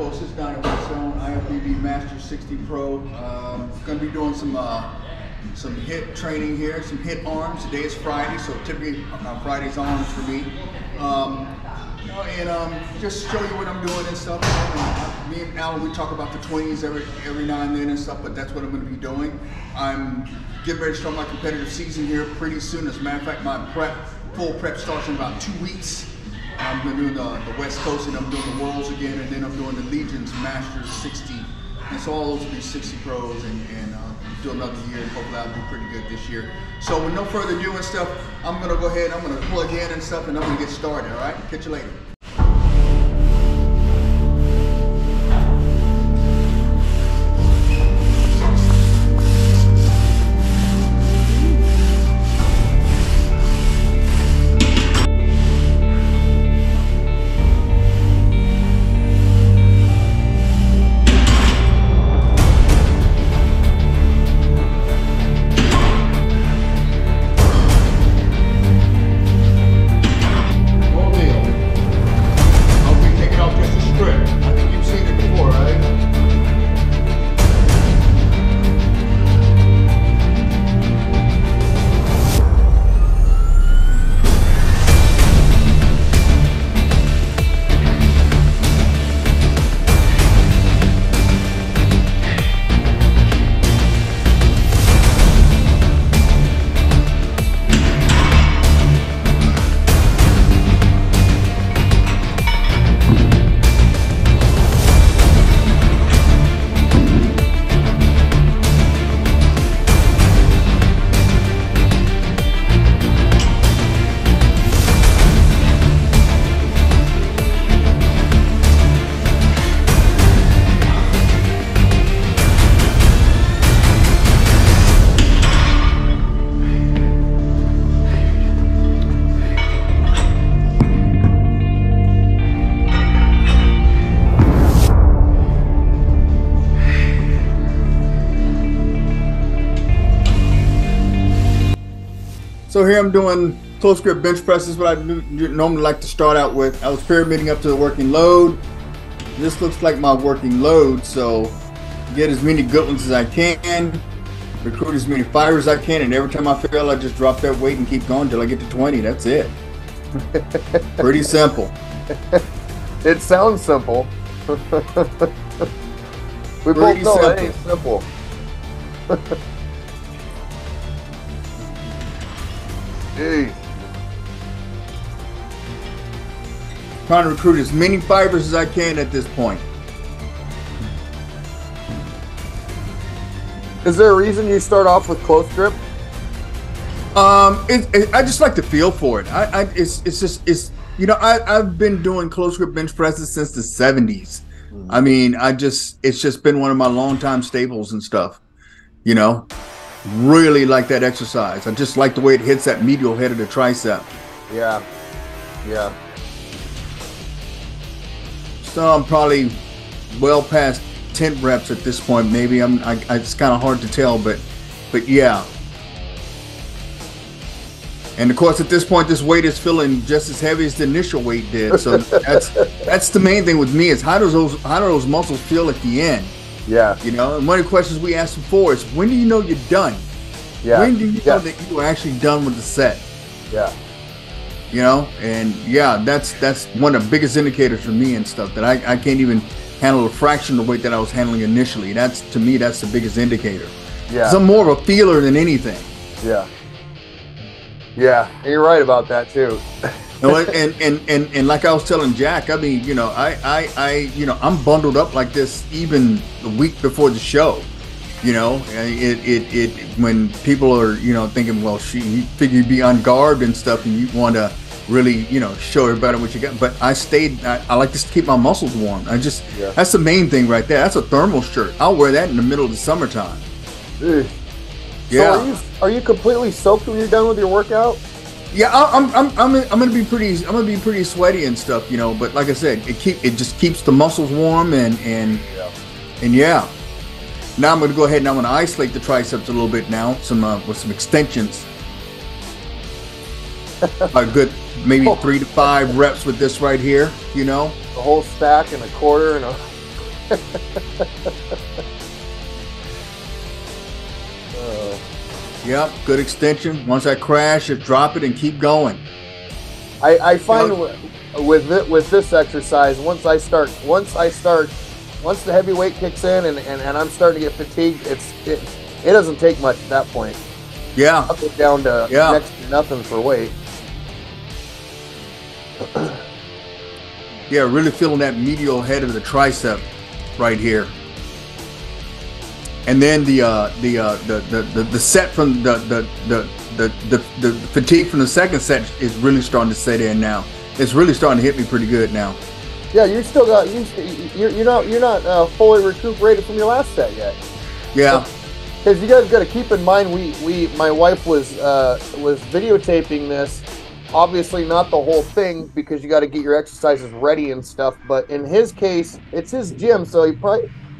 folks, this is Donnie Whetstone, IFBB Master 60 Pro. Going to be doing some hit training here, some hit arms. Today is Friday, so typically Friday's arms for me. Just show you what I'm doing and stuff. Me and Alan, we talk about the 20s every now and then and stuff, but that's what I'm going to be doing. I'm getting ready to start my competitive season here pretty soon. As a matter of fact, my full prep starts in about 2 weeks. I'm doing the West Coast, and I'm doing the Worlds again, and then I'm doing the Legion's Masters 60. And so all those will be 60 pros, and do another year, and hopefully I'll do pretty good this year. So with no further ado and stuff, I'm going to go ahead, I'm going to plug in and stuff, and I'm going to get started, all right? Catch you later. So here I'm doing close grip bench presses, what I normally like to start out with. I was pyramiding up to the working load. This looks like my working load, so get as many good ones as I can, recruit as many fibers as I can, and every time I fail, I just drop that weight and keep going until I get to 20. That's it. Pretty simple. It sounds simple. We both know it ain't simple. Jeez. Trying to recruit as many fibers as I can at this point. Is there a reason you start off with close grip? I just like the feel for it. You know, I've been doing close grip bench presses since the 70s. I mean, it's just been one of my longtime staples and stuff, you know. Really like that exercise. I just like the way it hits that medial head of the tricep. Yeah, yeah. So I'm probably well past 10 reps at this point. Maybe it's kind of hard to tell, but yeah. And of course, at this point, this weight is feeling just as heavy as the initial weight did. So that's the main thing with me is how do those muscles feel at the end? Yeah. You know, and one of the questions we asked before is, when do you know you're done? Yeah. When do you know that you are actually done with the set? Yeah. You know, and yeah, that's one of the biggest indicators for me and stuff, that I can't even handle a fraction of the weight that I was handling initially. To me, that's the biggest indicator. Yeah. 'Cause I'm more of a feeler than anything. Yeah. Yeah, you're right about that too. And like I was telling Jack, I mean, you know, I'm bundled up like this even the week before the show. You know, when people are, you know, thinking, well, you figure you'd be on guard and stuff, and you want to really, you know, show everybody what you got. But I like to keep my muscles warm. That's the main thing right there. That's a thermal shirt. I'll wear that in the middle of the summertime. Ugh. Yeah. So are you completely soaked when you're done with your workout? Yeah, I'm gonna be pretty sweaty and stuff, you know. But like I said, it just keeps the muscles warm and yeah. Now I'm gonna go ahead and I'm gonna isolate the triceps a little bit now, with some extensions. A good maybe 3 to 5 reps with this right here, you know. A whole stack and a quarter and a Yep, good extension. Once I crash, just drop it and keep going. I find with this exercise, once the heavy weight kicks in and I'm starting to get fatigued, it doesn't take much at that point. Yeah. I'll get down to next to nothing for weight. Yeah, really feeling that medial head of the tricep right here. And then the set from the fatigue from the second set is really starting to set in now. It's really starting to hit me pretty good now. Yeah, you still got you're not fully recuperated from your last set yet. Yeah. Because you guys got to keep in mind, my wife was videotaping this. Obviously not the whole thing because you got to get your exercises ready and stuff. But in his case, it's his gym, so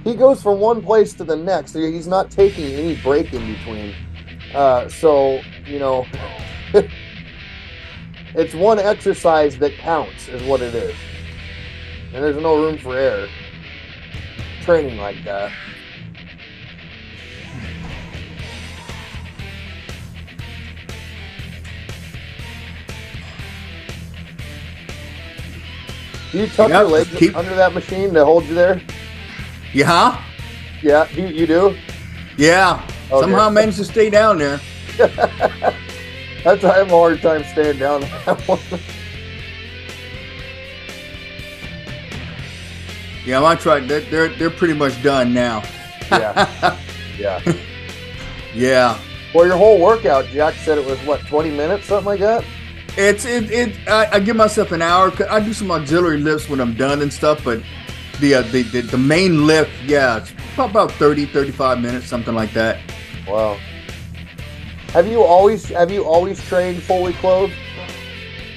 he goes from one place to the next. So he's not taking any break in between. So it's one exercise that counts, is what it is, and there's no room for error. Training like that. Do you tuck your legs under that machine to hold you there? Yeah. Yeah, you do? Yeah. Okay. Somehow I managed to stay down there. I have a hard time staying down that one. Yeah, I tried. They're pretty much done now. Yeah. Yeah. Yeah. Well, your whole workout, Jack said it was what, 20 minutes, something like that? I give myself an hour. I do some auxiliary lifts when I'm done and stuff, but the main lift, yeah, it's about 30-35 minutes, something like that. Wow. Have you always trained fully clothed?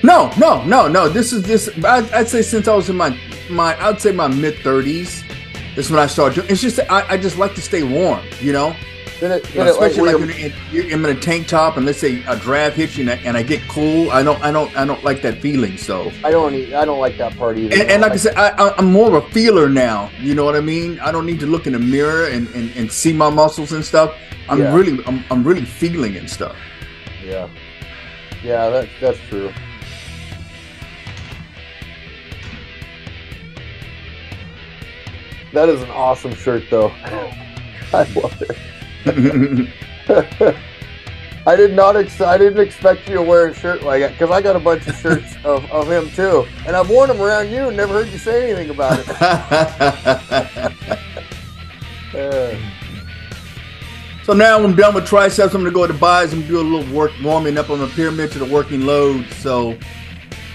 No. This I'd say since I was in my I'd say my mid 30s. This is when I started doing. It's just I just like to stay warm, especially like when I'm in a tank top and let's say a draft hits you and I get cool. I don't like that feeling. So I don't like that part either. And like I said, I'm more of a feeler now. You know what I mean? I don't need to look in the mirror and see my muscles and stuff. I'm really feeling and stuff. Yeah. Yeah, that's true. That is an awesome shirt, though. I love it. I didn't expect you to wear a shirt like that because I got a bunch of shirts of him too, and I've worn them around you and never heard you say anything about it. So now I'm done with triceps. I'm gonna go to buys and do a little work warming up on the pyramid to the working load. So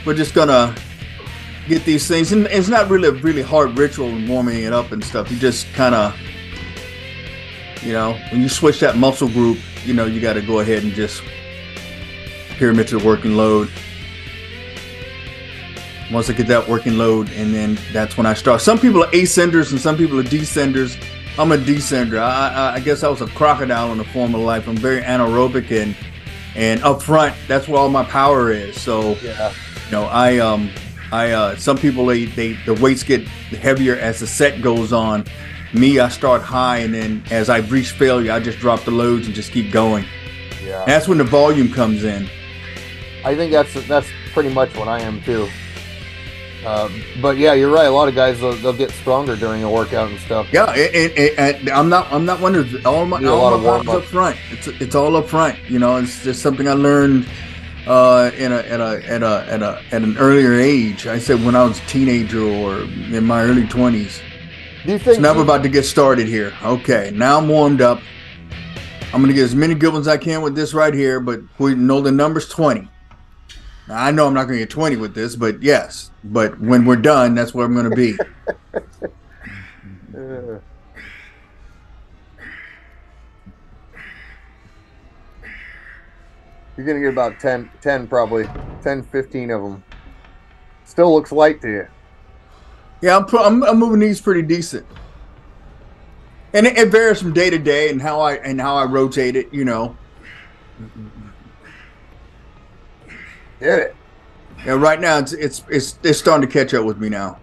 we're just gonna get these things, and it's not really a really hard ritual in warming it up and stuff. You just kind of, when you switch that muscle group, you got to go ahead and just pyramid to the working load. Once I get that working load, and then that's when I start. Some people are ascenders and some people are descenders. I'm a descender. I guess I was a crocodile in a former life. I'm very anaerobic and up front. That's where all my power is. So, some people the weights get heavier as the set goes on. Me, I start high, and then as I reach failure, I just drop the loads and just keep going. Yeah, and that's when the volume comes in. I think that's pretty much what I am too. But yeah, you're right. A lot of guys they'll get stronger during a workout and stuff. Yeah, and I'm not one of all my power's up front. It's all up front. It's just something I learned at an earlier age. I said when I was a teenager or in my early 20s. Do you think? So now we're about to get started here. Okay, now I'm warmed up. I'm gonna get as many good ones as I can with this right here, but we know the number's 20. Now, I know I'm not gonna get 20 with this, but yes. But when we're done, that's where I'm gonna be. You're gonna get about 10 probably, 10, 15 of them. Still looks light to you. Yeah, I'm moving these pretty decent, and it varies from day to day and how I rotate it. Get it. Yeah, right now it's starting to catch up with me now.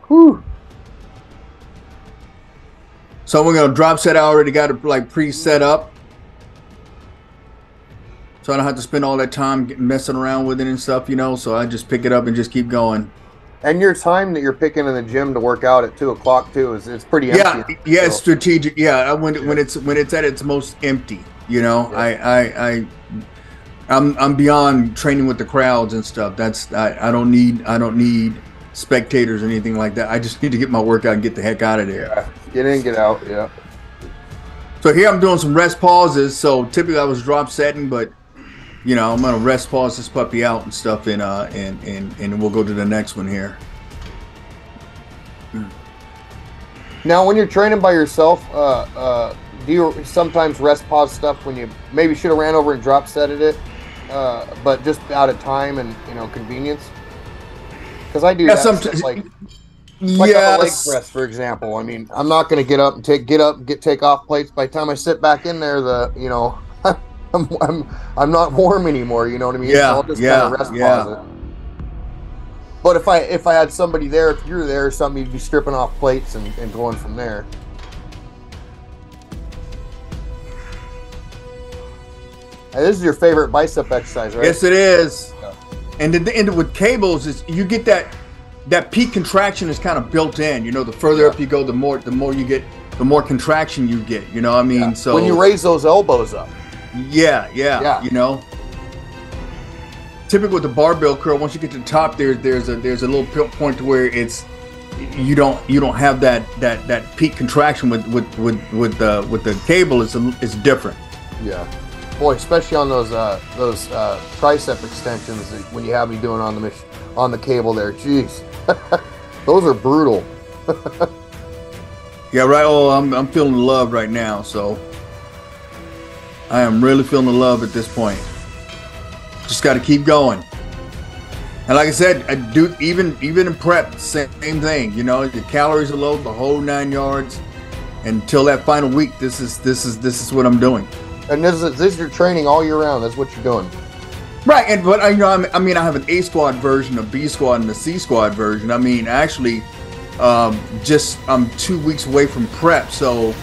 Whew. So we're gonna drop set. I already got it like pre-set up, so I don't have to spend all that time messing around with it and stuff, you know. So I just pick it up and just keep going. And your time that you're picking in the gym to work out at 2 o'clock too is it's pretty empty. Yeah, it's strategic. Yeah, when it's at its most empty, you know. Yeah. I'm beyond training with the crowds and stuff. I don't need spectators or anything like that. I just need to get my workout and get the heck out of there. Yeah. Get in, get out. Yeah. So here I'm doing some rest pauses. So typically I was drop setting, but you know, I'm gonna rest pause this puppy out and stuff, and we'll go to the next one here. Now, when you're training by yourself, do you sometimes rest pause stuff when you maybe should have ran over and drop setted it, but just out of time and convenience? Because I do that stuff, like on a leg press, for example. I mean, I'm not going to get up and take off plates. By the time I sit back in there, I'm not warm anymore. You know what I mean? Yeah, so I'll just kind of rest pause it. But if I had somebody there, if you're there or something, you'd be stripping off plates and going from there. And this is your favorite bicep exercise, right? Yes, it is. Yeah. And with cables, is you get that peak contraction is kind of built in. You know, the further up you go, the more you get, the more contraction you get. You know what I mean? Yeah. So when you raise those elbows up. Yeah. You know, typically with the barbell curl, once you get to the top, there's a little point to where it's you don't have that peak contraction with the cable. It's different. Yeah. Boy, especially on those tricep extensions when you have me doing on the cable there. Jeez, those are brutal. Yeah, right. Oh, I'm feeling the love right now. So I am really feeling the love at this point. Just got to keep going. And like I said, I do even in prep, same thing. You know, your calories are low, the whole 9 yards. Until that final week, this is what I'm doing. And this is your training all year round. That's what you're doing. Right, but I have an A squad version, a B squad, and a C squad version. I mean, actually, I'm 2 weeks away from prep, so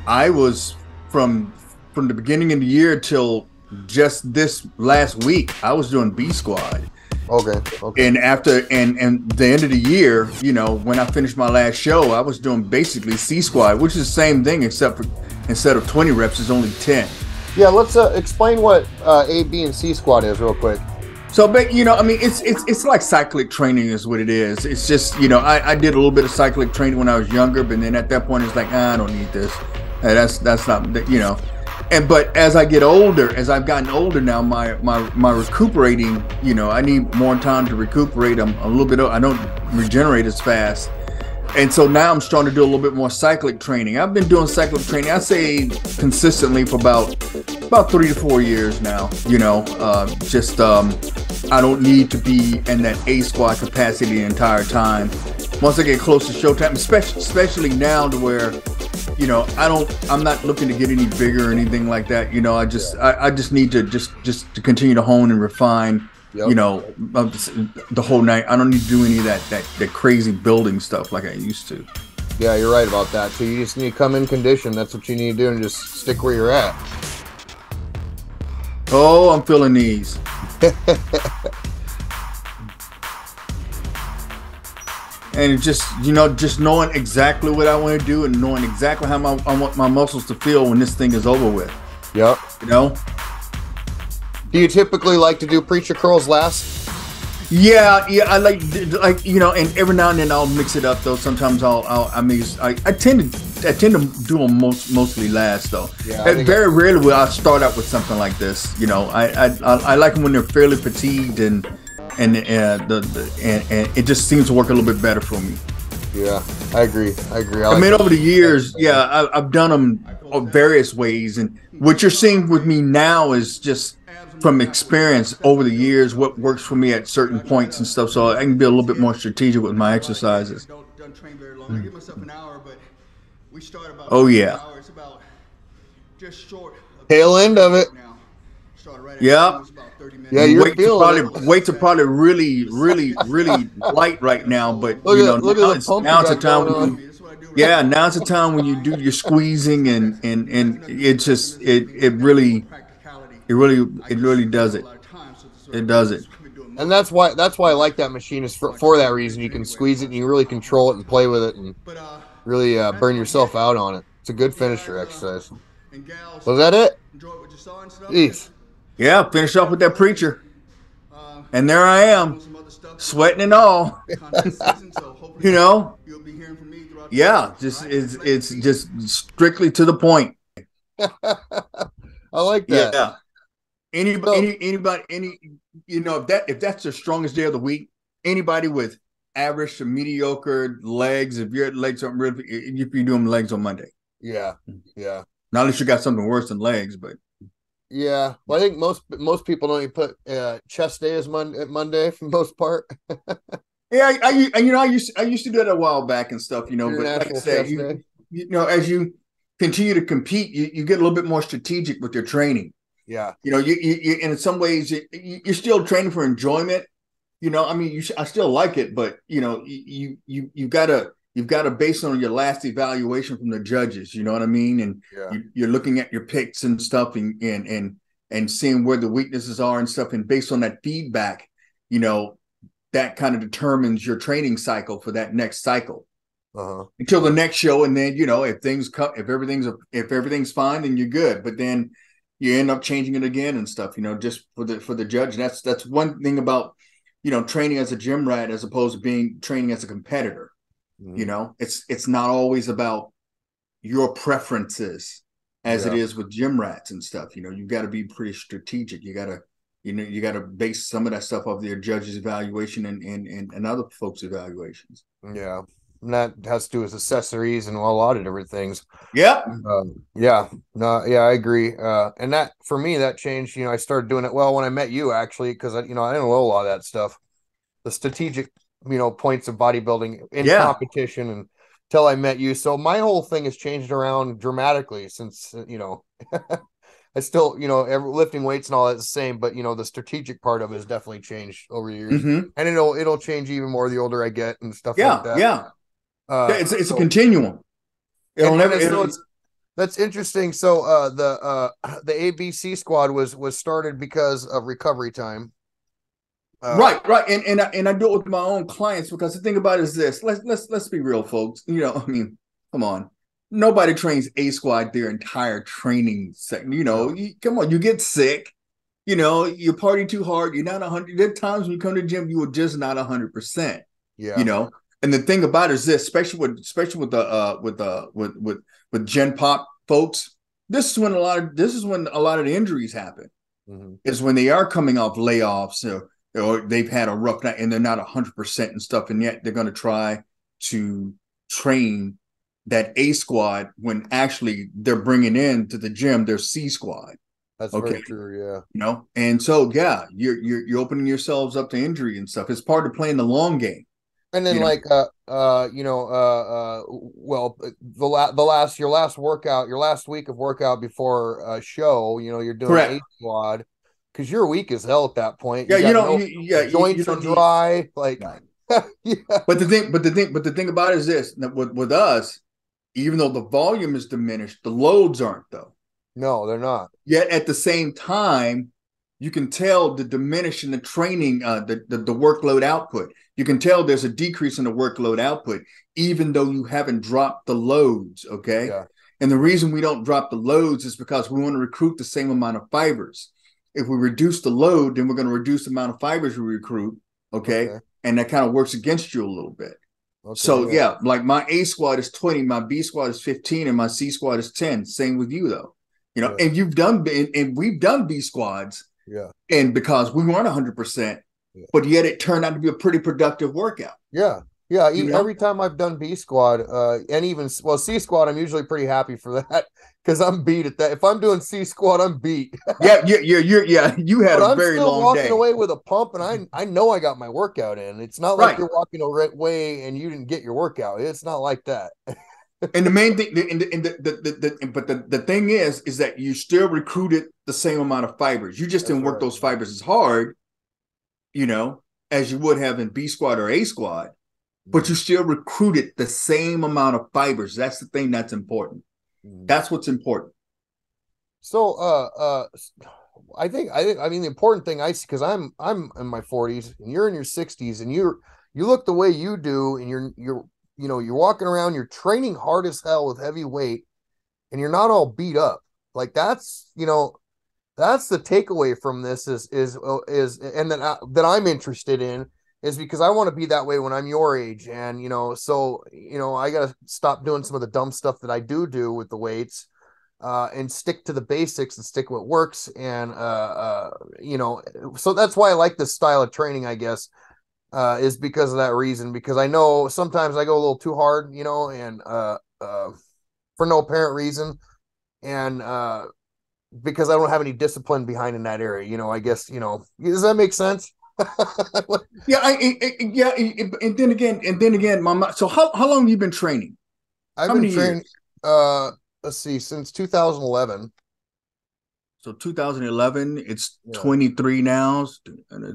I was from the beginning of the year till just this last week, I was doing B squad. Okay. And after and the end of the year, you know, when I finished my last show, I was doing basically C squad, which is the same thing except for instead of 20 reps, it's only 10. Yeah, let's explain what A, B, and C squad is real quick. So, but you know, I mean, it's like cyclic training is what it is. It's just, you know, I did a little bit of cyclic training when I was younger, but then at that point, it's like, I don't need this. That's not, you know. But as I get older, as I've gotten older now, my recuperating, you know, I need more time to recuperate. I'm a little bit, I don't regenerate as fast. And so now I'm starting to do a little bit more cyclic training. I've been doing cyclic training, I say consistently for about 3 to 4 years now. You know, I don't need to be in that A squad capacity the entire time. Once I get close to showtime, especially now to where, you know, I'm not looking to get any bigger or anything like that. You know, I just need to just to continue to hone and refine. Yep. You know, the whole night. I don't need to do any of that crazy building stuff like I used to. Yeah, you're right about that. So you just need to come in condition. That's what you need to do, and just stick where you're at. Oh, I'm feeling these. And just, you know, just knowing exactly what I want to do and knowing exactly how I want my muscles to feel when this thing is over with. Yep. You know? Do you typically like to do preacher curls last? Yeah, I like you know, and every now and then I'll mix it up though. Sometimes I tend to do them mostly last though. Yeah, very rarely will I start out with something like this. You know, I like them when they're fairly fatigued and it just seems to work a little bit better for me. Yeah, I agree. I mean, over the years, yeah, I've done them various ways, and what you're seeing with me now is just from experience over the years what works for me at certain points and stuff, so I can be a little bit more strategic with my exercises. Don't train very long. I give myself an hour, but we start about oh yeah. It's about just short. Tail end of it. started right at 2. Yeah. It was about 30 Yeah, minutes. you're Weights are feeling probably weights are probably really light right now. But Look you at know, look at the pump you now it's a got time going when on. you yeah, now's the time when you do your squeezing and it just it really does it. It does it. And that's why I like that machine is for that reason. You can squeeze it and you really control it and play with it and really burn yourself out on it. It's a good finisher exercise. Was that it? Jeez. Yeah, finish off with that preacher. And there I am, sweating and all. You know? Yeah, just it's just strictly to the point. I like that. Yeah. Anybody, if that's the strongest day of the week, anybody with average to mediocre legs, if your legs aren't really, if you're doing legs on Monday. Yeah. Not unless you got something worse than legs, but. Yeah, well, I think most people don't even put chest day as Monday for the most part. Yeah, I used to do that a while back and stuff, but like I said, as you continue to compete, you get a little bit more strategic with your training. Yeah, you and in some ways you're still training for enjoyment. I still like it, but you've got to base it on your last evaluation from the judges. You know what I mean? And you're looking at your picks and stuff, and seeing where the weaknesses are and stuff, and based on that feedback, that kind of determines your training cycle for that next cycle until the next show. And then if everything's fine, then you're good. But then you end up changing it again and stuff. Just for the judge. And that's one thing about training as a gym rat as opposed to training as a competitor. Mm-hmm. It's not always about your preferences as it is with gym rats and stuff. You've got to be pretty strategic. You got to base some of that stuff off their judge's evaluation and other folks' evaluations. Yeah. And that has to do with accessories and a lot of different things. Yeah. I agree. And that, for me, that changed, I started doing it when I met you, actually, because I didn't know a lot of that stuff, the strategic, points of bodybuilding in competition, and until I met you. So my whole thing has changed around dramatically since, I still, lifting weights and all that's the same, but the strategic part of it has definitely changed over the years, and it'll change even more the older I get and stuff like that. Yeah, it's a continuum. That's interesting. So the ABC squad was started because of recovery time. Right, and I do it with my own clients, because the thing about it is this. Let's be real, folks. Come on. Nobody trains A squad their entire training section. Come on, you get sick. You party too hard. You're not 100. There are times when you come to the gym, you are just not 100%. Yeah. And the thing about it is this, especially with Gen Pop folks, this is when a lot of the injuries happen. Mm-hmm. Is when they are coming off layoffs or they've had a rough night and they're not 100% and stuff, and yet they're going to try to train that A squad when actually they're bringing in to the gym their C squad. That's very true, yeah. And so you're opening yourselves up to injury and stuff. It's part of playing the long game. And then your last week of workout before a show, you're doing A squad because you're weak as hell at that point. Joints are dry, like. Yeah. But the thing about it is this: with us, even though the volume is diminished, the loads aren't, though. No, they're not. Yet at the same time, you can tell the diminish in the training, the workload output. You can tell there's a decrease in the workload output, even though you haven't dropped the loads. Okay. Yeah. And the reason we don't drop the loads is because we want to recruit the same amount of fibers. If we reduce the load, then we're going to reduce the amount of fibers we recruit. Okay. And that kind of works against you a little bit. Okay, so like my A squad is 20, my B squad is 15, and my C squad is 10. Same with you, though. And we've done B squads. Yeah. And because we weren't 100%, but yet it turned out to be a pretty productive workout. Yeah. Yeah. Every time I've done B squad, and even C squad, I'm usually pretty happy for that because I'm beat at that. If I'm doing C squad, I'm beat. You had a very long day. I'm still walking away with a pump, and I know I got my workout in. It's not like you're walking away and you didn't get your workout. It's not like that. And the main thing, but the thing is that you still recruited the same amount of fibers. You just didn't work those fibers as hard, as you would have in B squad or A squad, but you still recruited the same amount of fibers. That's the thing that's important. That's what's important. So, I mean, the important thing I see, because I'm in my 40s and you're in your 60s, and you look the way you do, and you're walking around, you're training hard as hell with heavy weight, and you're not all beat up. Like that's the takeaway from this is and that I'm interested in, is because I want to be that way when I'm your age. And so I got to stop doing some of the dumb stuff that I do with the weights, and stick to the basics and stick what works. And so that's why I like this style of training, I guess, is because of that reason. Because I know sometimes I go a little too hard, and for no apparent reason, and because I don't have any discipline behind in that area. I guess, does that make sense? Yeah, yeah, and then again, Mama. So how long have you been training? I've been training. Let's see, since 2011. So 2011, it's 23 now.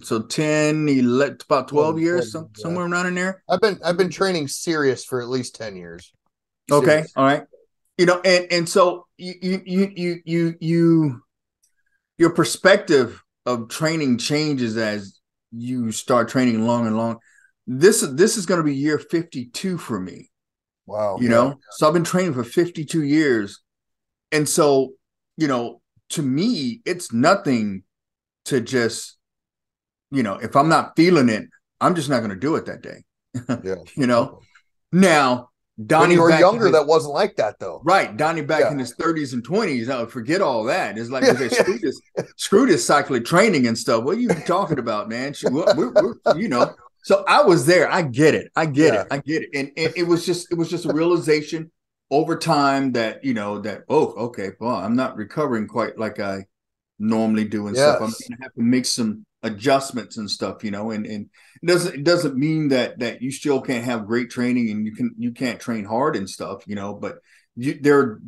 So 10, 11, about 12 years, somewhere around in there. I've been training serious for at least 10 years. Okay, serious. All right. And so your perspective of training changes as you start training long and long. This is going to be year 52 for me. Wow. So I've been training for 52 years. And so, to me, it's nothing to just, if I'm not feeling it, I'm just not going to do it that day. Yeah. Now, Donnie, when you were younger, that wasn't like that, though. Right. Donnie back in his 30s and 20s. Forget all that. It's like, screw this cyclic training and stuff. What are you talking about, man? We're So I was there. I get it. I get it. And it was just a realization over time that, okay, well, I'm not recovering quite like I normally do and stuff. I'm going to have to make some adjustments and stuff, and it doesn't mean that you still can't have great training and you can't train hard and stuff, but there's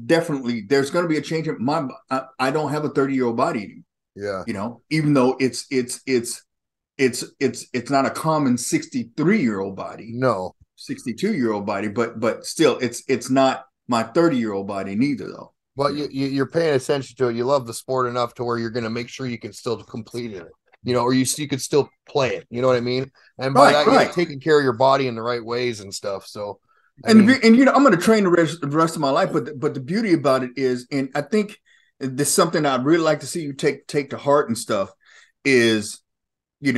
going to be a change in I don't have a 30-year-old body anymore. Yeah. Even though it's not a common 63-year-old body. No. 62-year-old body, but still it's not my 30-year-old body neither, though. But you're paying attention to it. You love the sport enough to where you're going to make sure you can still complete it, or you could still play it. You know what I mean? And by that, you're taking care of your body in the right ways and stuff. So, I'm going to train the rest of my life. But the beauty about it is, and I think this is something I'd really like to see you take to heart and stuff is, if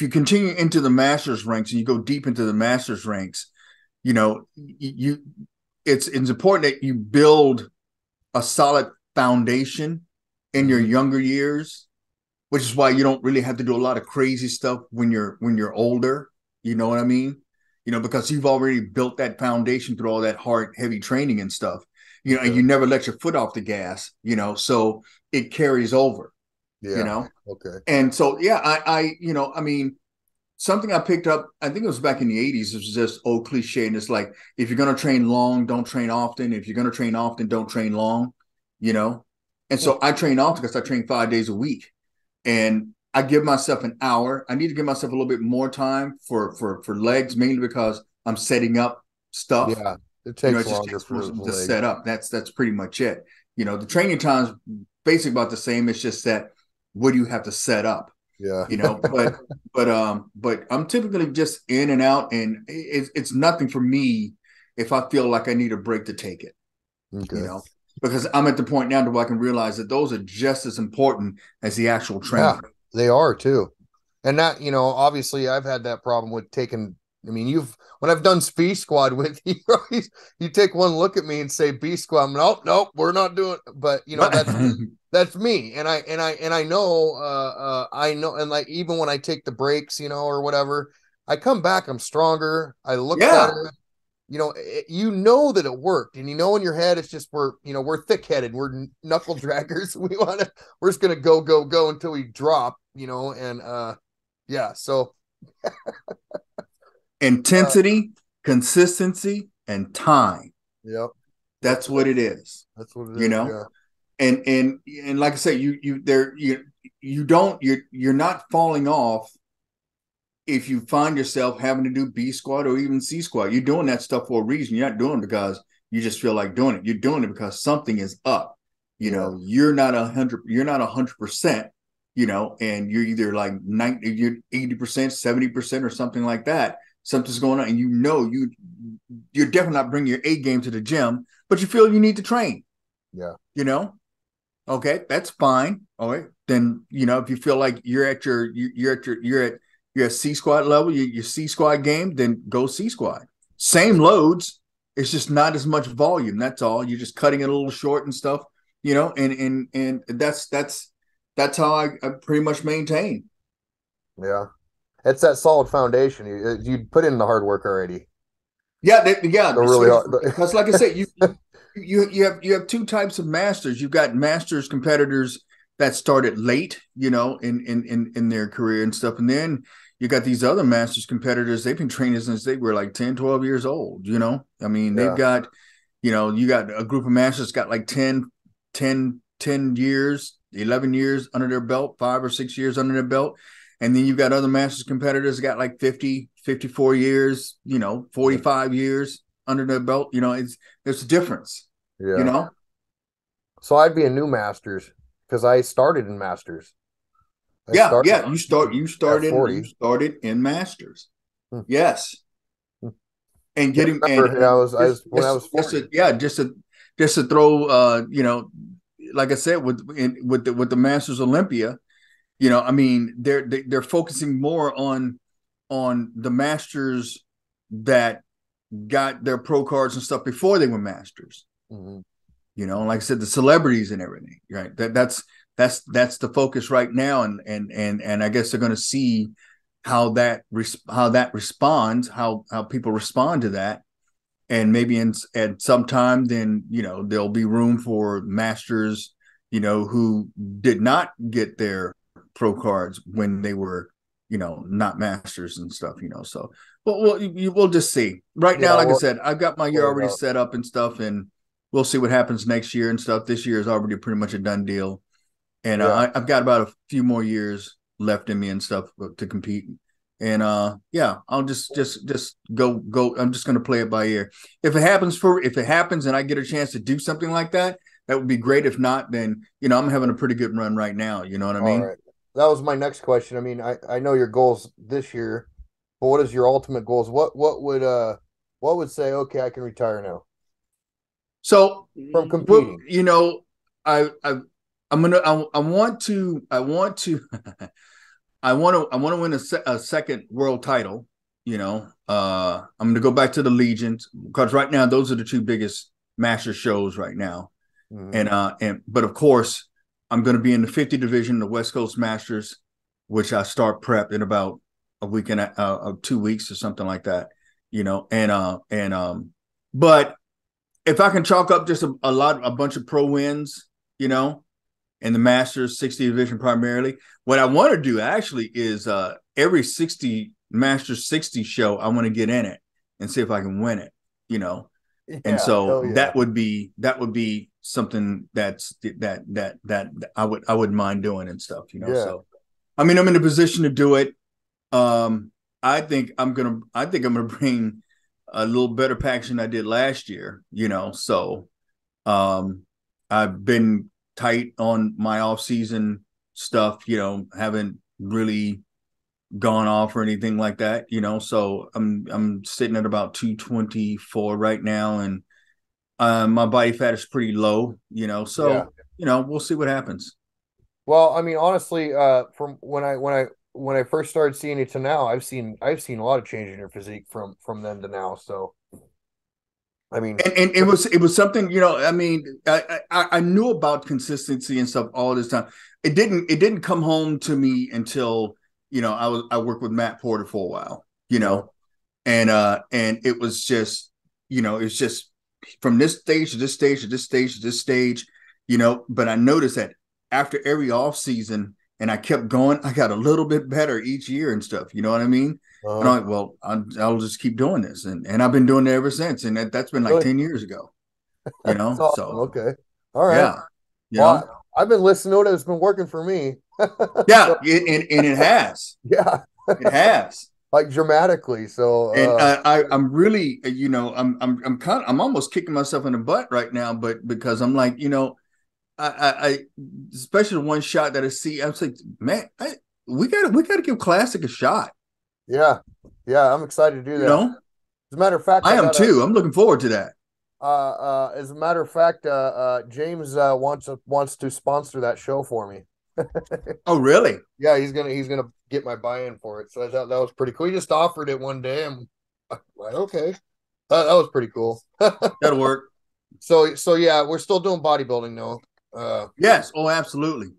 you continue into the master's ranks and you go deep into the master's ranks, it's important that you build a solid foundation in your younger years, which is why you don't really have to do a lot of crazy stuff when you're older. You know what I mean? Because you've already built that foundation through all that hard, heavy training and stuff. And you never let your foot off the gas. So it carries over. Yeah. Okay. And so something I picked up, I think it was back in the 80s, it was just old cliche. And it's like, if you're going to train long, don't train often. If you're going to train often, don't train long, And so I train often because I train 5 days a week. And I give myself an hour. I need to give myself a little bit more time for legs, mainly because I'm setting up stuff. Yeah, it takes longer for to set up. That's pretty much it. The training time's basically about the same. It's just that what do you have to set up? Yeah. But I'm typically just in and out, and it's nothing for me if I feel like I need a break to take it. Okay. Because I'm at the point now where I can realize that those are just as important as the actual training. Yeah, they are too. And that, obviously I've had that problem with taking, when I've done B squad with you, you take one look at me and say B squad, nope, we're not doing it. But that's me. And I know, and like, even when I take the breaks, or whatever, I come back, I'm stronger. I look better. That it worked, and in your head, it's just we're thick-headed, we're knuckle draggers. We're just gonna go until we drop, So intensity, consistency, and time. Yep. That's what it is. That's what it you is. know? Yeah. And like I say, you're not falling off if you find yourself having to do B squat or even C squat. You're doing that stuff for a reason. You're not doing it because you just feel like doing it. You're doing it because something is up. You're not 100%, and you're either like 90, you're 80%, 70%, or something like that. Something's going on, and you're definitely not bringing your A game to the gym, but you feel you need to train. Yeah. Okay, that's fine. All right, then if you feel like you're at C squad level, your C squad game, then go C squad. Same loads, it's just not as much volume. That's all. You're just cutting it a little short and stuff. And that's how I pretty much maintain. Yeah. It's that solid foundation. You put in the hard work already. Yeah, really hard. Because like I said, you have two types of masters. You've got masters competitors that started late, in their career and stuff. And then you got these other masters competitors. They've been training since they were like 10, 12 years old, I mean, they've got, you got a group of masters got like 10 years, 11 years under their belt, 5 or 6 years under their belt. And then you've got other masters competitors that got like 50, 54 years, 45 years under their belt. There's a difference, So I'd be a new masters because I started in masters. You started in masters. Yes. And getting when I was 40. Just to throw like I said with the Masters Olympia, I mean they're focusing more on the masters that got their pro cards and stuff before they were masters. Mm-hmm. Like I said, the celebrities and everything, right? That's the focus right now, and I guess they're going to see how that responds, how people respond to that, and maybe at some time then there'll be room for masters who did not get their pro cards when they were not masters and stuff. So we'll just see. Right now, like I said, I've got my year already set up and stuff, and we'll see what happens next year and stuff. This year is already pretty much a done deal. And I've got about a few more years left in me and stuff to compete. And I'll just go. I'm just going to play it by ear. If it happens and I get a chance to do something like that, that would be great. If not, then I'm having a pretty good run right now. You know what I mean? All right. That was my next question. I mean, I know your goals this year, but what is your ultimate goals? What would say, okay, I can retire now? So from competing, I want to win a second world title. I'm going to go back to the Legions because right now those are the two biggest master shows right now. Mm-hmm. But of course I'm going to be in the 50 division, the West Coast Masters, which I start prep in about a week and 2 weeks or something like that. But if I can chalk up just a bunch of pro wins, in the Masters 60 division primarily, what I want to do actually is every 60 Masters 60 show, I want to get in it and see if I can win it, and so that would be something that I wouldn't mind doing and stuff, So I mean, I'm in a position to do it. I think I'm gonna bring a little better package than I did last year, So I've been tight on my off-season stuff, haven't really gone off or anything like that, So I'm sitting at about 224 right now, and my body fat is pretty low, So we'll see what happens. Well, I mean, honestly, from when I first started seeing it to now, I've seen a lot of change in your physique from then to now. So, I mean, and it was something, I mean, I knew about consistency and stuff all this time. It didn't come home to me until I worked with Matt Porter for a while, and it was just it's just from this stage to this stage to this stage to this stage, But I noticed that after every off season, and I kept going, I got a little bit better each year and stuff. You know what I mean? And I'm like, well, I'll just keep doing this, and I've been doing it ever since, and that's been like Really? 10 years ago. That's awesome. So Okay, all right. yeah, Well, I've been listening to it. It's been working for me. yeah, So, and it has, yeah, it has. like dramatically. So, And I'm really, I'm almost kicking myself in the butt right now, but because I'm like, I especially the one shot that I see, I'm like, man, we got to give classic a shot. yeah, I'm excited to do You that. know, As a matter of fact, I am too. I'm looking forward to that. As a matter of fact, James wants to sponsor that show for me. Oh, really? Yeah, he's gonna get my buy-in for it. So I thought that was pretty cool. He just offered it one day. I'm like, okay, that was pretty cool. That'll work. So yeah, we're still doing bodybuilding though. Yes. Oh, absolutely.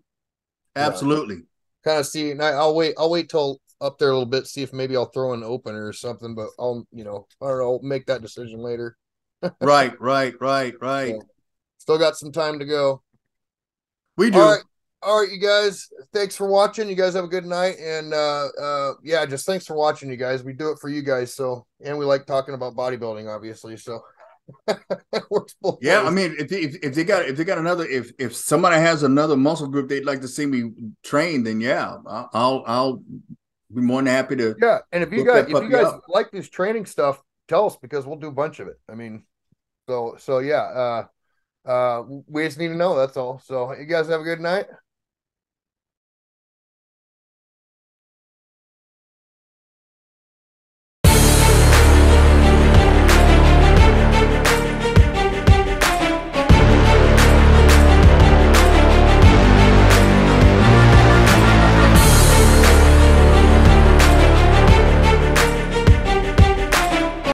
Absolutely. Kind of see. I'll wait till up there a little bit, see if maybe I'll throw an opener or something. But I'll, I don't know, I'll make that decision later. Right. So, still got some time to go. We do. All right, you guys. Thanks for watching. You guys have a good night, and yeah, just thanks for watching, you guys. We do it for you guys, so, and we like talking about bodybuilding, obviously. So works both Yeah, ways. I mean, if they got another, if somebody has another muscle group they'd like to see me train, then yeah, I'll be more than happy to. Yeah, and if you hook guys up. like this training stuff, tell us, because we'll do a bunch of it. I mean, so yeah, we just need to know, that's all. So you guys have a good night.